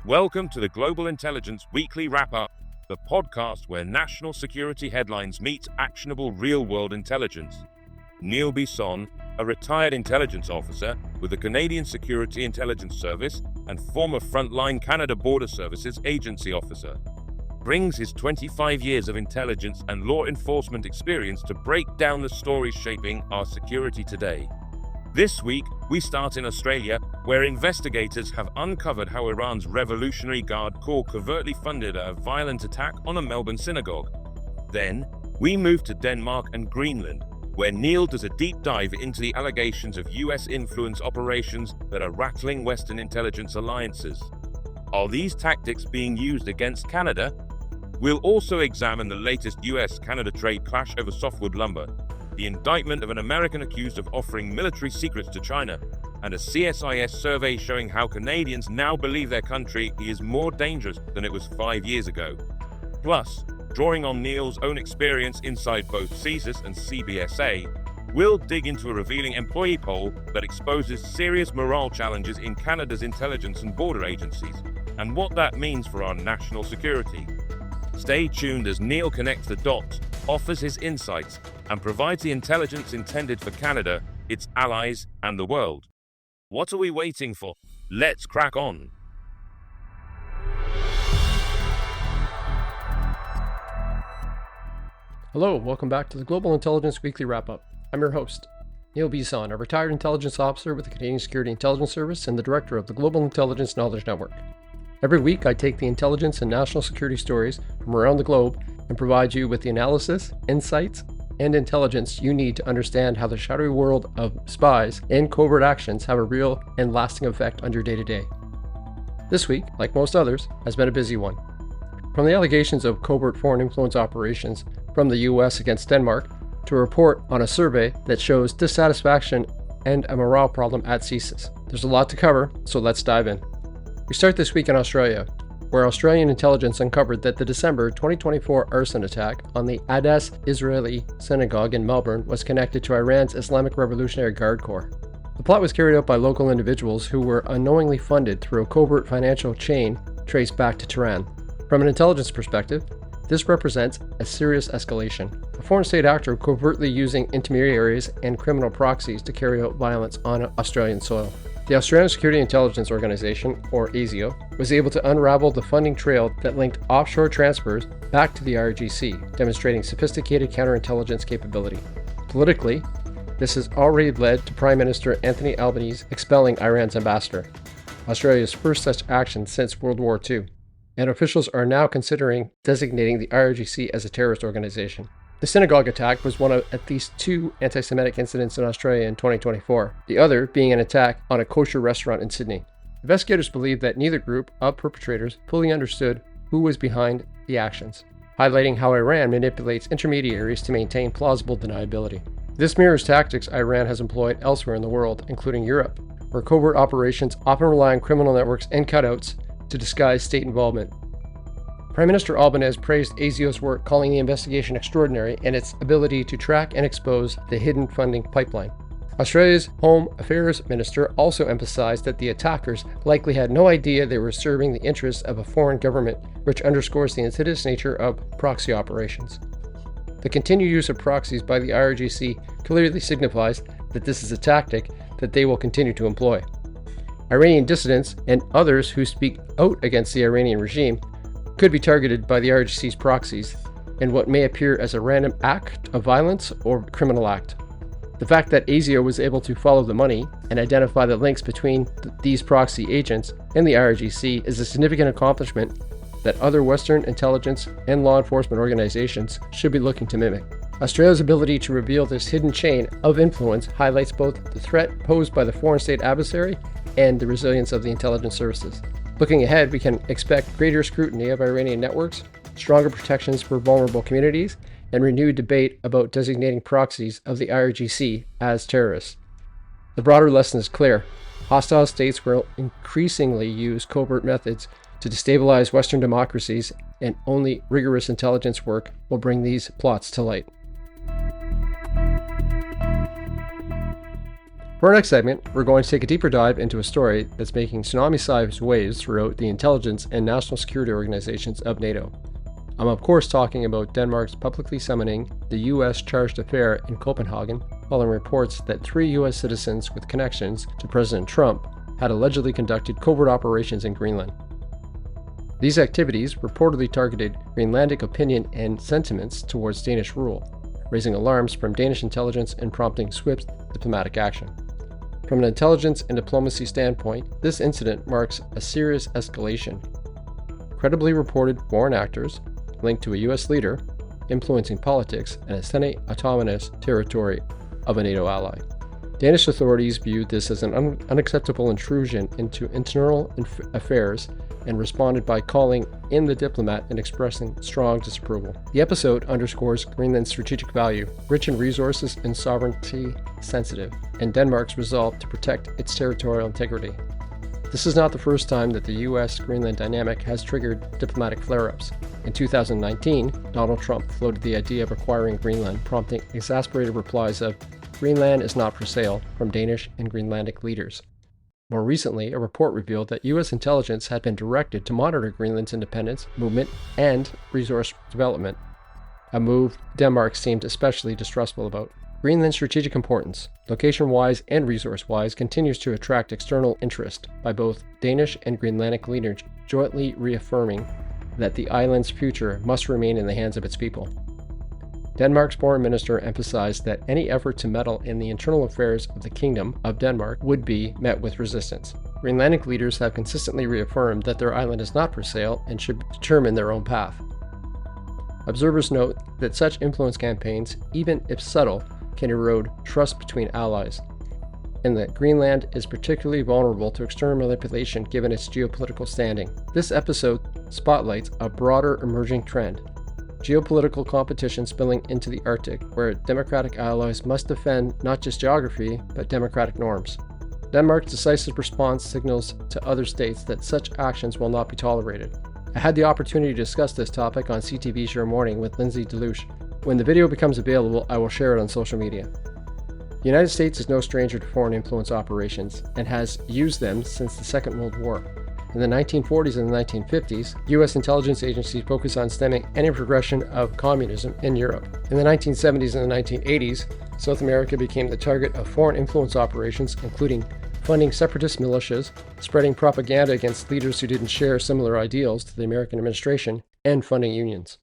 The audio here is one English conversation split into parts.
Welcome to the Global Intelligence Weekly Wrap-Up, the podcast where national security headlines meet actionable real-world intelligence. Neil Bisson, a retired intelligence officer with the Canadian Security Intelligence Service and former frontline Canada Border Services agency officer, brings his 25 years of intelligence and law enforcement experience to break down the stories shaping our security today. This week, we start in Australia, where investigators have uncovered how Iran's Revolutionary Guard Corps covertly funded a violent attack on a Melbourne synagogue. Then, we move to Denmark and Greenland, where Neil does a deep dive into the allegations of US influence operations that are rattling Western intelligence alliances. Are these tactics being used against Canada? We'll also examine the latest US-Canada trade clash over softwood lumber, the indictment of an American accused of offering military secrets to China, and a CSIS survey showing how Canadians now believe their country is more dangerous than it was 5 years ago. Plus, drawing on Neil's own experience inside both CSIS and CBSA, we'll dig into a revealing employee poll that exposes serious morale challenges in Canada's intelligence and border agencies, and what that means for our national security. Stay tuned as Neil connects the dots, offers his insights, and provides the intelligence intended for Canada, its allies, and the world. What are we waiting for? Let's crack on. Hello, welcome back to the Global Intelligence Weekly Wrap-Up. I'm your host, Neil Bisson, a retired intelligence officer with the Canadian Security Intelligence Service and the director of the Global Intelligence Knowledge Network. Every week, I take the intelligence and national security stories from around the globe and provide you with the analysis, insights, and intelligence you need to understand how the shadowy world of spies and covert actions have a real and lasting effect on your day-to-day. This week, like most others, has been a busy one. From the allegations of covert foreign influence operations from the US against Denmark, to a report on a survey that shows dissatisfaction and a morale problem at CSIS. There's a lot to cover, so let's dive in. We start this week in Australia, where Australian intelligence uncovered that the December 2024 arson attack on the Adass Israeli synagogue in Melbourne was connected to Iran's Islamic Revolutionary Guard Corps. The plot was carried out by local individuals who were unknowingly funded through a covert financial chain traced back to Tehran. From an intelligence perspective, this represents a serious escalation. A foreign state actor covertly using intermediaries and criminal proxies to carry out violence on Australian soil. The Australian Security Intelligence Organization, or ASIO, was able to unravel the funding trail that linked offshore transfers back to the IRGC, demonstrating sophisticated counterintelligence capability. Politically, this has already led to Prime Minister Anthony Albanese expelling Iran's ambassador, Australia's first such action since World War II, and officials are now considering designating the IRGC as a terrorist organization. The synagogue attack was one of at least 2 anti-Semitic incidents in Australia in 2024, the other being an attack on a kosher restaurant in Sydney. Investigators believe that neither group of perpetrators fully understood who was behind the actions, highlighting how Iran manipulates intermediaries to maintain plausible deniability. This mirrors tactics Iran has employed elsewhere in the world, including Europe, where covert operations often rely on criminal networks and cutouts to disguise state involvement. Prime Minister Albanese praised ASIO's work, calling the investigation extraordinary and its ability to track and expose the hidden funding pipeline. Australia's Home Affairs Minister also emphasized that the attackers likely had no idea they were serving the interests of a foreign government, which underscores the insidious nature of proxy operations. The continued use of proxies by the IRGC clearly signifies that this is a tactic that they will continue to employ. Iranian dissidents and others who speak out against the Iranian regime could be targeted by the IRGC's proxies in what may appear as a random act of violence or criminal act. The fact that ASIO was able to follow the money and identify the links between these proxy agents and the IRGC is a significant accomplishment that other Western intelligence and law enforcement organizations should be looking to mimic. Australia's ability to reveal this hidden chain of influence highlights both the threat posed by the foreign state adversary and the resilience of the intelligence services. Looking ahead, we can expect greater scrutiny of Iranian networks, stronger protections for vulnerable communities, and renewed debate about designating proxies of the IRGC as terrorists. The broader lesson is clear. Hostile states will increasingly use covert methods to destabilize Western democracies, and only rigorous intelligence work will bring these plots to light. For our next segment, we're going to take a deeper dive into a story that's making tsunami-sized waves throughout the intelligence and national security organizations of NATO. I'm of course talking about Denmark's publicly summoning the U.S. chargé d'affaires in Copenhagen following reports that 3 U.S. citizens with connections to President Trump had allegedly conducted covert operations in Greenland. These activities reportedly targeted Greenlandic opinion and sentiments towards Danish rule, raising alarms from Danish intelligence and prompting swift diplomatic action. From an intelligence and diplomacy standpoint, this incident marks a serious escalation. Credibly reported foreign actors linked to a U.S. leader influencing politics in a semi-autonomous territory of a NATO ally. Danish authorities viewed this as an unacceptable intrusion into internal affairs and responded by calling in the diplomat and expressing strong disapproval. The episode underscores Greenland's strategic value, rich in resources and sovereignty sensitive, and Denmark's resolve to protect its territorial integrity. This is not the first time that the U.S.-Greenland dynamic has triggered diplomatic flare-ups. In 2019, Donald Trump floated the idea of acquiring Greenland, prompting exasperated replies of "Greenland is not for sale" from Danish and Greenlandic leaders. More recently, a report revealed that U.S. intelligence had been directed to monitor Greenland's independence, movement, and resource development, a move Denmark seemed especially distrustful about. Greenland's strategic importance, location-wise and resource-wise, continues to attract external interest by both Danish and Greenlandic leaders, jointly reaffirming that the island's future must remain in the hands of its people. Denmark's foreign minister emphasized that any effort to meddle in the internal affairs of the Kingdom of Denmark would be met with resistance. Greenlandic leaders have consistently reaffirmed that their island is not for sale and should determine their own path. Observers note that such influence campaigns, even if subtle, can erode trust between allies, and that Greenland is particularly vulnerable to external manipulation given its geopolitical standing. This episode spotlights a broader emerging trend: geopolitical competition spilling into the Arctic, where democratic allies must defend not just geography, but democratic norms. Denmark's decisive response signals to other states that such actions will not be tolerated. I had the opportunity to discuss this topic on CTV's Your Morning with Lindsay Delouche. When the video becomes available, I will share it on social media. The United States is no stranger to foreign influence operations and has used them since the Second World War. In the 1940s and the 1950s, U.S. intelligence agencies focused on stemming any progression of communism in Europe. In the 1970s and the 1980s, South America became the target of foreign influence operations, including funding separatist militias, spreading propaganda against leaders who didn't share similar ideals to the American administration, and funding unions.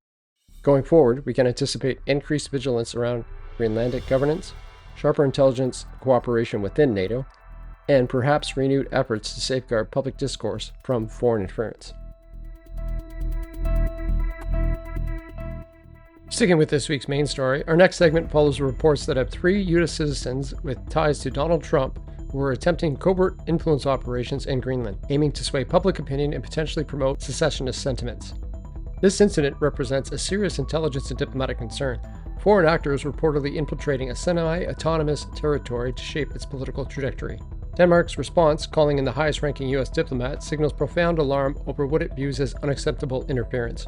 Going forward, we can anticipate increased vigilance around Greenlandic governance, sharper intelligence cooperation within NATO, and perhaps renewed efforts to safeguard public discourse from foreign interference. Sticking with this week's main story, our next segment follows reports that have 3 U.S. citizens with ties to Donald Trump who were attempting covert influence operations in Greenland, aiming to sway public opinion and potentially promote secessionist sentiments. This incident represents a serious intelligence and diplomatic concern. Foreign actors reportedly infiltrating a semi-autonomous territory to shape its political trajectory. Denmark's response, calling in the highest-ranking U.S. diplomat, signals profound alarm over what it views as unacceptable interference.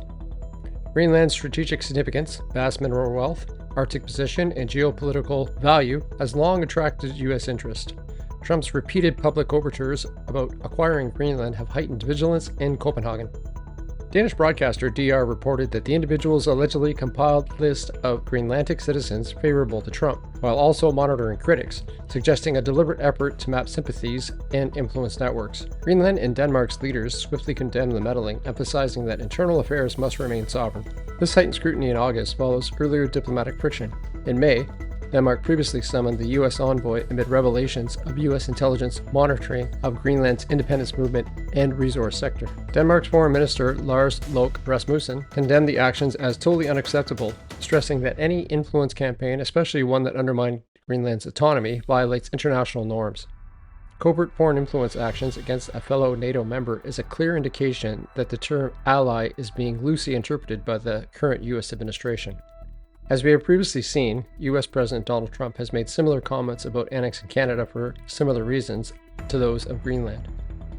Greenland's strategic significance, vast mineral wealth, Arctic position, and geopolitical value has long attracted U.S. interest. Trump's repeated public overtures about acquiring Greenland have heightened vigilance in Copenhagen. Danish broadcaster DR reported that the individuals allegedly compiled a list of Greenlandic citizens favorable to Trump, while also monitoring critics, suggesting a deliberate effort to map sympathies and influence networks. Greenland and Denmark's leaders swiftly condemned the meddling, emphasizing that internal affairs must remain sovereign. This heightened scrutiny in August follows earlier diplomatic friction. In May, Denmark previously summoned the U.S. envoy amid revelations of U.S. intelligence monitoring of Greenland's independence movement and resource sector. Denmark's Foreign Minister Lars Løkke Rasmussen condemned the actions as totally unacceptable, stressing that any influence campaign, especially one that undermined Greenland's autonomy, violates international norms. Covert foreign influence actions against a fellow NATO member is a clear indication that the term ally is being loosely interpreted by the current U.S. administration. As we have previously seen, U.S. President Donald Trump has made similar comments about annexing Canada for similar reasons to those of Greenland,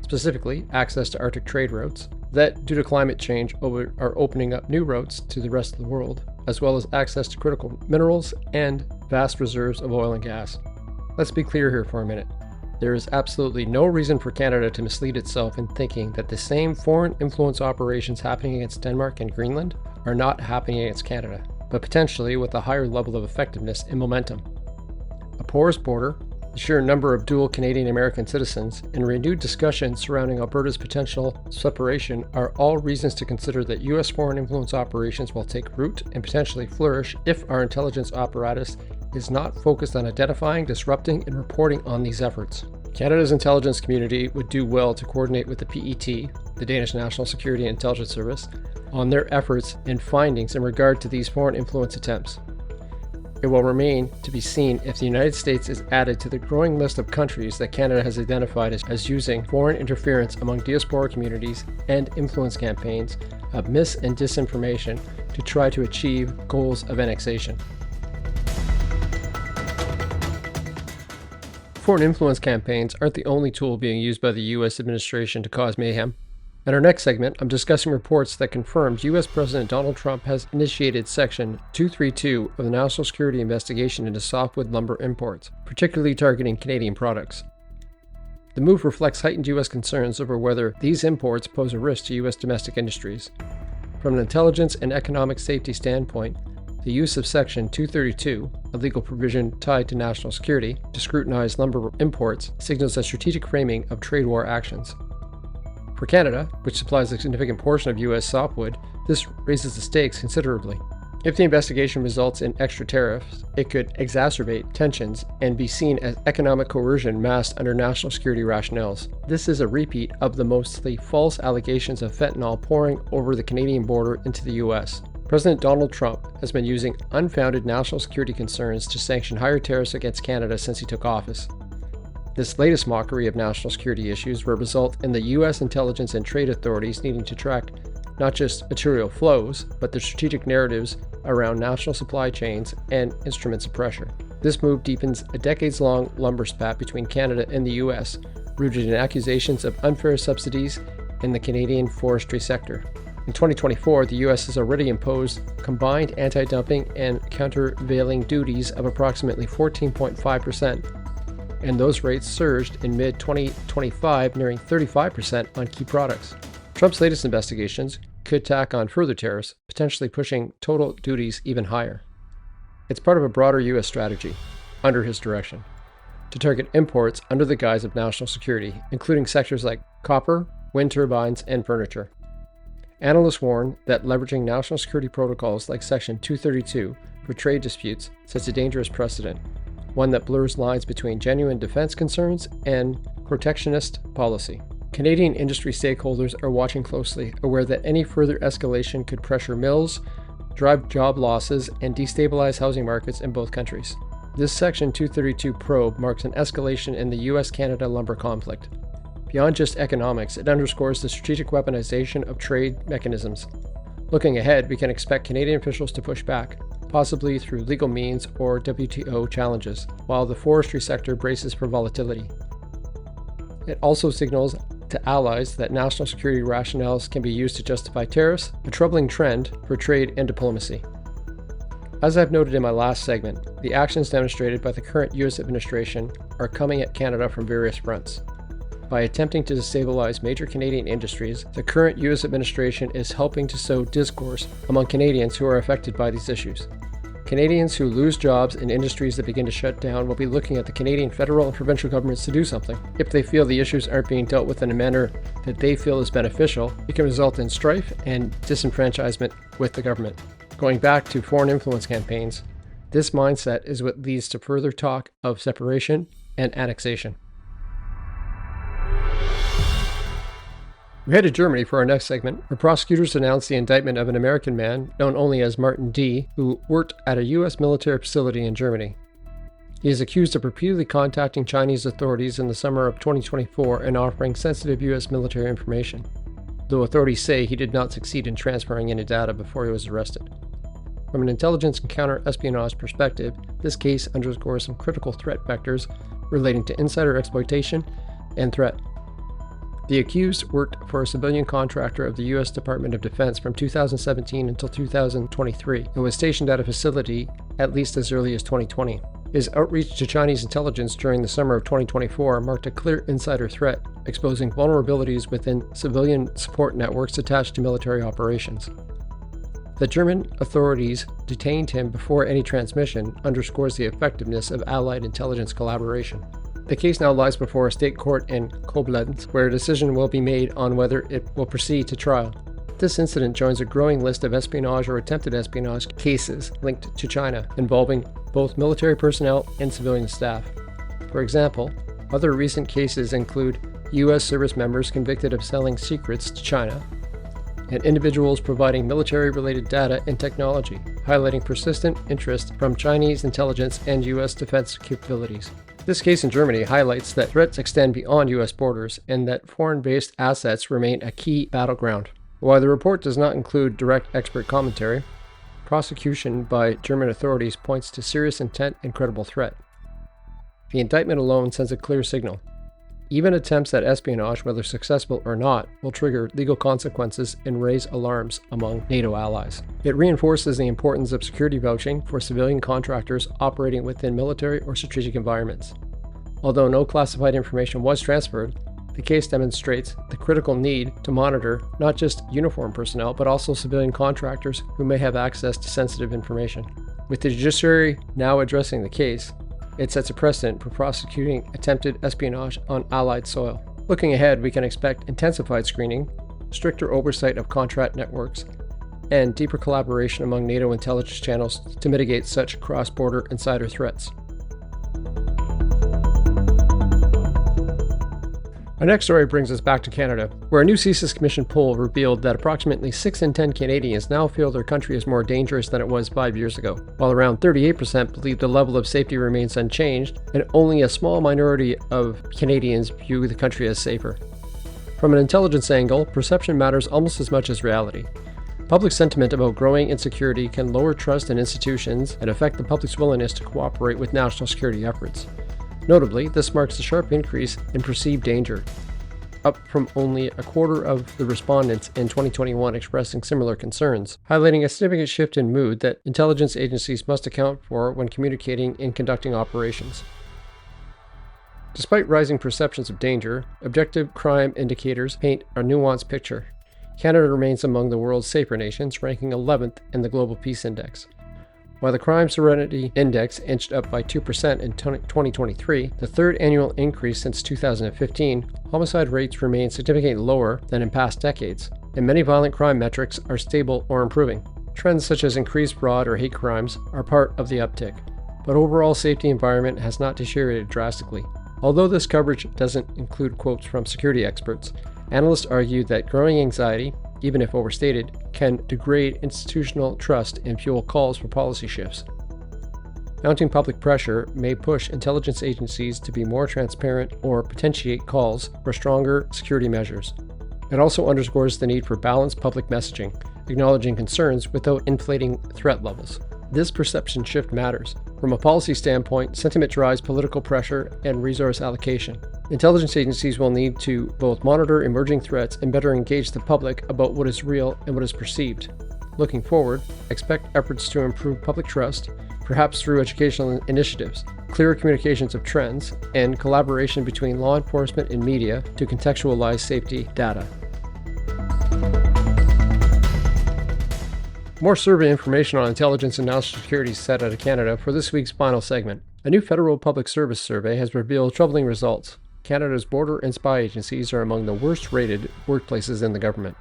specifically access to Arctic trade routes that, due to climate change, are opening up new routes to the rest of the world, as well as access to critical minerals and vast reserves of oil and gas. Let's be clear here for a minute. There is absolutely no reason for Canada to mislead itself in thinking that the same foreign influence operations happening against Denmark and Greenland are not happening against Canada, but potentially with a higher level of effectiveness and momentum. A porous border, the sheer number of dual Canadian-American citizens, and renewed discussions surrounding Alberta's potential separation are all reasons to consider that U.S. foreign influence operations will take root and potentially flourish if our intelligence apparatus is not focused on identifying, disrupting, and reporting on these efforts. Canada's intelligence community would do well to coordinate with the PET, the Danish National Security and Intelligence Service, on their efforts and findings in regard to these foreign influence attempts. It will remain to be seen if the United States is added to the growing list of countries that Canada has identified as using foreign interference among diaspora communities and influence campaigns of mis- and disinformation to try to achieve goals of annexation. Foreign influence campaigns aren't the only tool being used by the U.S. administration to cause mayhem. In our next segment, I'm discussing reports that confirm U.S. President Donald Trump has initiated Section 232 of the National Security Investigation into softwood lumber imports, particularly targeting Canadian products. The move reflects heightened U.S. concerns over whether these imports pose a risk to U.S. domestic industries. From an intelligence and economic safety standpoint, the use of Section 232, a legal provision tied to national security, to scrutinize lumber imports signals a strategic framing of trade war actions. For Canada, which supplies a significant portion of U.S. softwood, this raises the stakes considerably. If the investigation results in extra tariffs, it could exacerbate tensions and be seen as economic coercion masked under national security rationales. This is a repeat of the mostly false allegations of fentanyl pouring over the Canadian border into the U.S. President Donald Trump has been using unfounded national security concerns to sanction higher tariffs against Canada since he took office. This latest mockery of national security issues will result in the U.S. intelligence and trade authorities needing to track not just material flows, but the strategic narratives around national supply chains and instruments of pressure. This move deepens a decades-long lumber spat between Canada and the U.S., rooted in accusations of unfair subsidies in the Canadian forestry sector. In 2024, the U.S. has already imposed combined anti-dumping and countervailing duties of approximately 14.5%. And those rates surged in mid-2025, nearing 35% on key products. Trump's latest investigations could tack on further tariffs, potentially pushing total duties even higher. It's part of a broader U.S. strategy, under his direction, to target imports under the guise of national security, including sectors like copper, wind turbines, and furniture. Analysts warn that leveraging national security protocols like Section 232 for trade disputes sets a dangerous precedent, one that blurs lines between genuine defense concerns and protectionist policy. Canadian industry stakeholders are watching closely, aware that any further escalation could pressure mills, drive job losses, and destabilize housing markets in both countries. This Section 232 probe marks an escalation in the U.S.-Canada lumber conflict. Beyond just economics, it underscores the strategic weaponization of trade mechanisms. Looking ahead, we can expect Canadian officials to push back, possibly through legal means or WTO challenges, while the forestry sector braces for volatility. It also signals to allies that national security rationales can be used to justify tariffs, a troubling trend for trade and diplomacy. As I've noted in my last segment, the actions demonstrated by the current U.S. administration are coming at Canada from various fronts. By attempting to destabilize major Canadian industries, the current U.S. administration is helping to sow discourse among Canadians who are affected by these issues. Canadians who lose jobs in industries that begin to shut down will be looking at the Canadian federal and provincial governments to do something. If they feel the issues aren't being dealt with in a manner that they feel is beneficial, it can result in strife and disenfranchisement with the government. Going back to foreign influence campaigns, this mindset is what leads to further talk of separation and annexation. We head to Germany for our next segment, where prosecutors announced the indictment of an American man known only as Martin D., who worked at a U.S. military facility in Germany. He is accused of repeatedly contacting Chinese authorities in the summer of 2024 and offering sensitive U.S. military information, though authorities say he did not succeed in transferring any data before he was arrested. From an intelligence and counter-espionage perspective, this case underscores some critical threat vectors relating to insider exploitation and threat. The accused worked for a civilian contractor of the U.S. Department of Defense from 2017 until 2023 and was stationed at a facility at least as early as 2020. His outreach to Chinese intelligence during the summer of 2024 marked a clear insider threat, exposing vulnerabilities within civilian support networks attached to military operations. The German authorities detained him before any transmission underscores the effectiveness of Allied intelligence collaboration. The case now lies before a state court in Koblenz, where a decision will be made on whether it will proceed to trial. This incident joins a growing list of espionage or attempted espionage cases linked to China, involving both military personnel and civilian staff. For example, other recent cases include U.S. service members convicted of selling secrets to China, and individuals providing military-related data and technology, highlighting persistent interest from Chinese intelligence and U.S. defense capabilities. This case in Germany highlights that threats extend beyond U.S. borders and that foreign-based assets remain a key battleground. While the report does not include direct expert commentary, prosecution by German authorities points to serious intent and credible threat. The indictment alone sends a clear signal. Even attempts at espionage, whether successful or not, will trigger legal consequences and raise alarms among NATO allies. It reinforces the importance of security vouching for civilian contractors operating within military or strategic environments. Although no classified information was transferred, the case demonstrates the critical need to monitor not just uniformed personnel, but also civilian contractors who may have access to sensitive information. With the judiciary now addressing the case, it sets a precedent for prosecuting attempted espionage on Allied soil. Looking ahead, we can expect intensified screening, stricter oversight of contract networks, and deeper collaboration among NATO intelligence channels to mitigate such cross-border insider threats. Our next story brings us back to Canada, where a new CSIS Commission poll revealed that approximately 6 in 10 Canadians now feel their country is more dangerous than it was 5 years ago, while around 38% believe the level of safety remains unchanged, and only a small minority of Canadians view the country as safer. From an intelligence angle, perception matters almost as much as reality. Public sentiment about growing insecurity can lower trust in institutions and affect the public's willingness to cooperate with national security efforts. Notably, this marks a sharp increase in perceived danger, up from only a quarter of the respondents in 2021 expressing similar concerns, highlighting a significant shift in mood that intelligence agencies must account for when communicating and conducting operations. Despite rising perceptions of danger, objective crime indicators paint a nuanced picture. Canada remains among the world's safer nations, ranking 11th in the Global Peace Index. While the Crime Serenity Index inched up by 2% in 2023, the third annual increase since 2015, homicide rates remain significantly lower than in past decades, and many violent crime metrics are stable or improving. Trends such as increased fraud or hate crimes are part of the uptick, but overall safety environment has not deteriorated drastically. Although this coverage doesn't include quotes from security experts, analysts argue that growing anxiety, even if overstated, can degrade institutional trust and fuel calls for policy shifts. Mounting public pressure may push intelligence agencies to be more transparent or potentiate calls for stronger security measures. It also underscores the need for balanced public messaging, acknowledging concerns without inflating threat levels. This perception shift matters. From a policy standpoint, sentiment drives political pressure and resource allocation. Intelligence agencies will need to both monitor emerging threats and better engage the public about what is real and what is perceived. Looking forward, expect efforts to improve public trust, perhaps through educational initiatives, clearer communications of trends, and collaboration between law enforcement and media to contextualize safety data. More survey information on intelligence and national security set out of Canada for this week's final segment. A new federal public service survey has revealed troubling results. Canada's border and spy agencies are among the worst-rated workplaces in the government.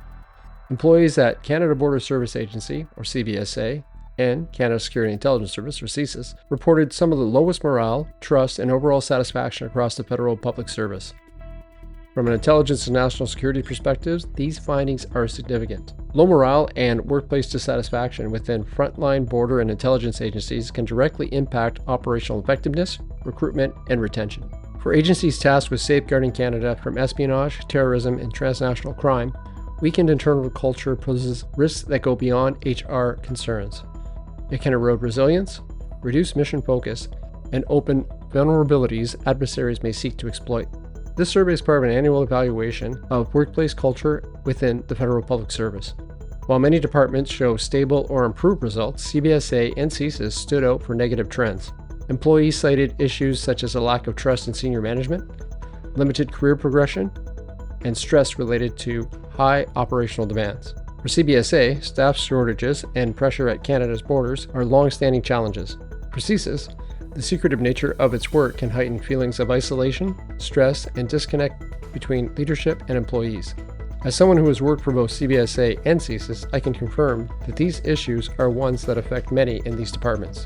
Employees at Canada Border Service Agency, or CBSA, and Canada Security Intelligence Service, or CSIS, reported some of the lowest morale, trust, and overall satisfaction across the federal public service. From an intelligence and national security perspective, these findings are significant. Low morale and workplace dissatisfaction within frontline border and intelligence agencies can directly impact operational effectiveness, recruitment, and retention. For agencies tasked with safeguarding Canada from espionage, terrorism, and transnational crime, weakened internal culture poses risks that go beyond HR concerns. It can erode resilience, reduce mission focus, and open vulnerabilities adversaries may seek to exploit. This survey is part of an annual evaluation of workplace culture within the federal public service. While many departments show stable or improved results, CBSA and CSIS stood out for negative trends. Employees cited issues such as a lack of trust in senior management, limited career progression, and stress related to high operational demands. For CBSA, staff shortages and pressure at Canada's borders are long-standing challenges. For CSIS, the secretive nature of its work can heighten feelings of isolation, stress, and disconnect between leadership and employees. As someone who has worked for both CBSA and CSIS, I can confirm that these issues are ones that affect many in these departments.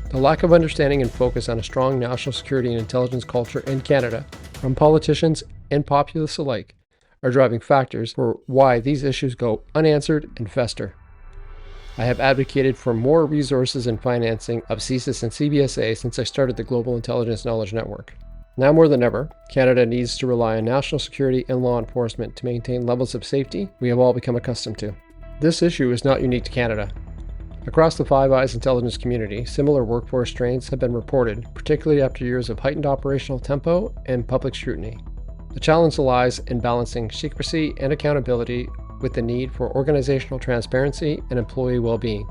The lack of understanding and focus on a strong national security and intelligence culture in Canada, from politicians and populace alike, are driving factors for why these issues go unanswered and fester. I have advocated for more resources and financing of CSIS and CBSA since I started the Global Intelligence Knowledge Network. Now more than ever, Canada needs to rely on national security and law enforcement to maintain levels of safety we have all become accustomed to. This issue is not unique to Canada. Across the Five Eyes intelligence community, similar workforce strains have been reported, particularly after years of heightened operational tempo and public scrutiny. The challenge lies in balancing secrecy and accountability with the need for organizational transparency and employee well-being.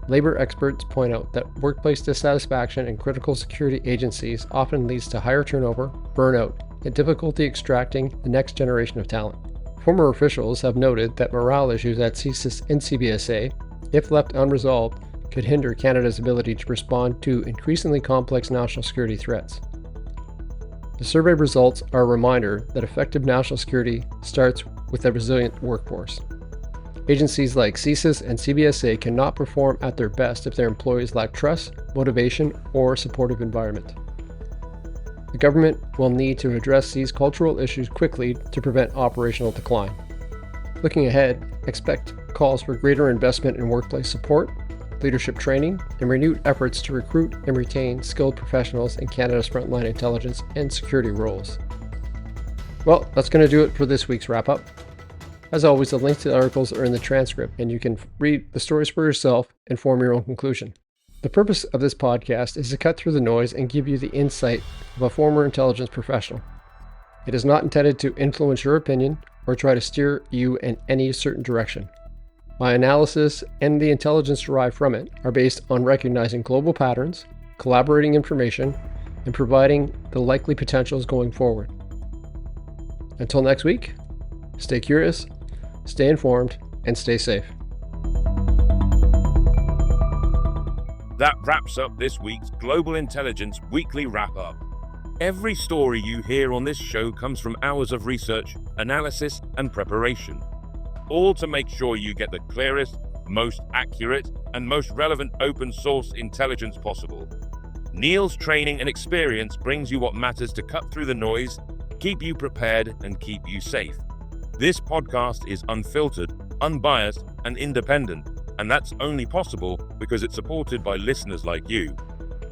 Labor experts point out that workplace dissatisfaction in critical security agencies often leads to higher turnover, burnout, and difficulty extracting the next generation of talent. Former officials have noted that morale issues at CSIS and CBSA, if left unresolved, could hinder Canada's ability to respond to increasingly complex national security threats. The survey results are a reminder that effective national security starts with a resilient workforce. Agencies like CSIS and CBSA cannot perform at their best if their employees lack trust, motivation, or a supportive environment. The government will need to address these cultural issues quickly to prevent operational decline. Looking ahead, expect calls for greater investment in workplace support, leadership training, and renewed efforts to recruit and retain skilled professionals in Canada's frontline intelligence and security roles. Well, that's going to do it for this week's wrap-up. As always, the links to the articles are in the transcript, and you can read the stories for yourself and form your own conclusion. The purpose of this podcast is to cut through the noise and give you the insight of a former intelligence professional. It is not intended to influence your opinion or try to steer you in any certain direction. My analysis and the intelligence derived from it are based on recognizing global patterns, collaborating information, and providing the likely potentials going forward. Until next week, stay curious, stay informed, and stay safe. That wraps up this week's Global Intelligence Weekly Wrap-Up. Every story you hear on this show comes from hours of research, analysis, and preparation, all to make sure you get the clearest, most accurate, and most relevant open source intelligence possible. Neil's training and experience brings you what matters to cut through the noise, keep you prepared, and keep you safe. This podcast is unfiltered, unbiased, and independent, and that's only possible because it's supported by listeners like you.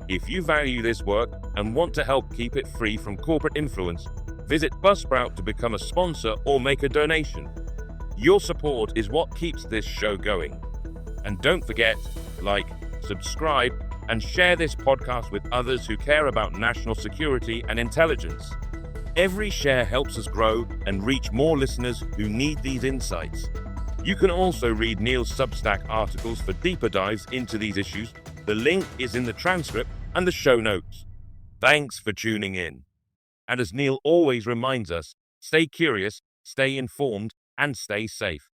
If you value this work and want to help keep it free from corporate influence, visit Buzzsprout to become a sponsor or make a donation. Your support is what keeps this show going. And don't forget, like, subscribe, and share this podcast with others who care about national security and intelligence. Every share helps us grow and reach more listeners who need these insights. You can also read Neil's Substack articles for deeper dives into these issues. The link is in the transcript and the show notes. Thanks for tuning in. And as Neil always reminds us, stay curious, stay informed, and stay safe.